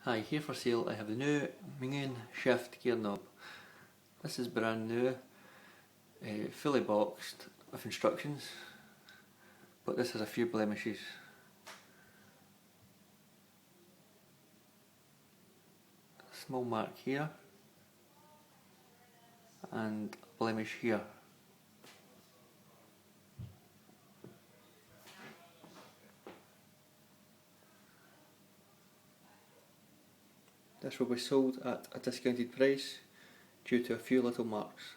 Hi, here for sale I have the new Mugen shift gear knob. This is brand new, fully boxed with instructions, but this has a few blemishes. A small mark here and a blemish here. This will be sold at a discounted price due to a few little marks.